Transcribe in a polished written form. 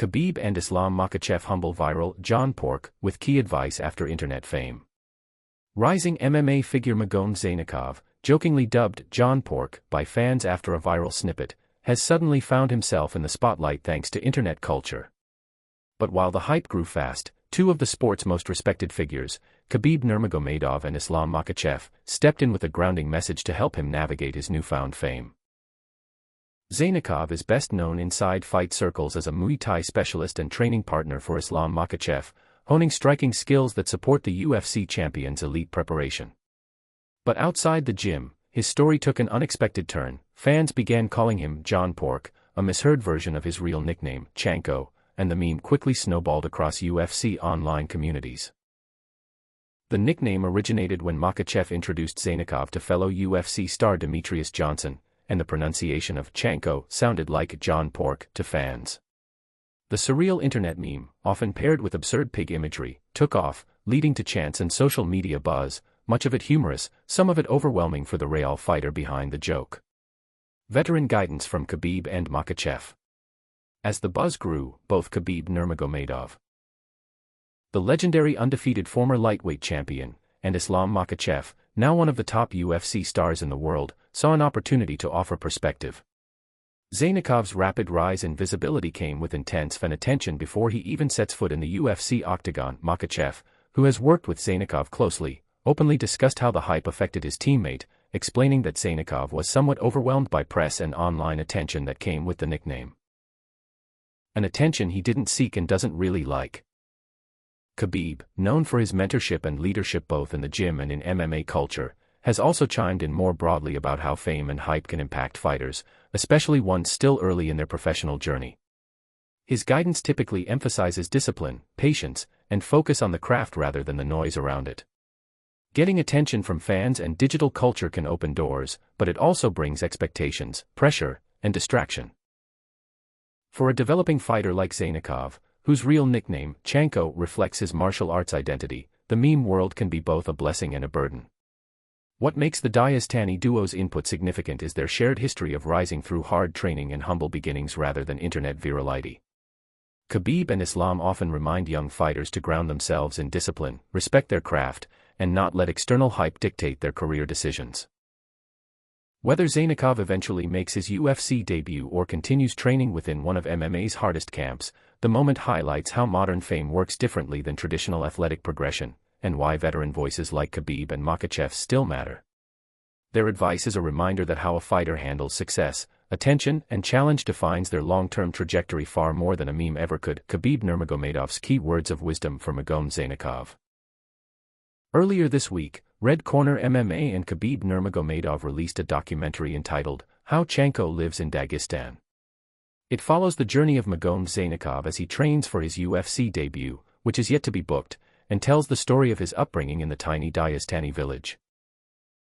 Khabib and Islam Makhachev humble viral John Pork with key advice after internet fame. Rising MMA figure Nurmagomedov, jokingly dubbed John Pork by fans after a viral snippet, has suddenly found himself in the spotlight thanks to internet culture. But while the hype grew fast, two of the sport's most respected figures, Khabib Nurmagomedov and Islam Makhachev, stepped in with a grounding message to help him navigate his newfound fame. Zainakov is best known inside fight circles as a Muay Thai specialist and training partner for Islam Makhachev, honing striking skills that support the UFC champion's elite preparation. But outside the gym, his story took an unexpected turn. Fans began calling him John Pork, a misheard version of his real nickname, Chanko, and the meme quickly snowballed across UFC online communities. The nickname originated when Makhachev introduced Zainakov to fellow UFC star Demetrius Johnson, and the pronunciation of Chanko sounded like John Pork to fans. The surreal internet meme, often paired with absurd pig imagery, took off, leading to chants and social media buzz, much of it humorous, some of it overwhelming for the real fighter behind the joke. Veteran guidance from Khabib and Makhachev. As the buzz grew, both Khabib Nurmagomedov, the legendary undefeated former lightweight champion, and Islam Makhachev, now one of the top UFC stars in the world, saw an opportunity to offer perspective. Zainakov's rapid rise in visibility came with intense fan attention before he even sets foot in the UFC octagon. Makhachev, who has worked with Zainakov closely, openly discussed how the hype affected his teammate, explaining that Zainakov was somewhat overwhelmed by press and online attention that came with the nickname. An attention he didn't seek and doesn't really like. Khabib, known for his mentorship and leadership both in the gym and in MMA culture, has also chimed in more broadly about how fame and hype can impact fighters, especially ones still early in their professional journey. His guidance typically emphasizes discipline, patience, and focus on the craft rather than the noise around it. Getting attention from fans and digital culture can open doors, but it also brings expectations, pressure, and distraction. For a developing fighter like Zainakov, whose real nickname, Chanko, reflects his martial arts identity, the meme world can be both a blessing and a burden. What makes the Dagestani duo's input significant is their shared history of rising through hard training and humble beginnings rather than internet virality. Khabib and Islam often remind young fighters to ground themselves in discipline, respect their craft, and not let external hype dictate their career decisions. Whether Zainakov eventually makes his UFC debut or continues training within one of MMA's hardest camps, the moment highlights how modern fame works differently than traditional athletic progression, and why veteran voices like Khabib and Makhachev still matter. Their advice is a reminder that how a fighter handles success, attention, and challenge defines their long-term trajectory far more than a meme ever could. Khabib Nurmagomedov's key words of wisdom for Zainakov. Earlier this week, Red Corner MMA and Khabib Nurmagomedov released a documentary entitled, How Chanko Lives in Dagestan. It follows the journey of Zainakov as he trains for his UFC debut, which is yet to be booked, and tells the story of his upbringing in the tiny Dagestani village.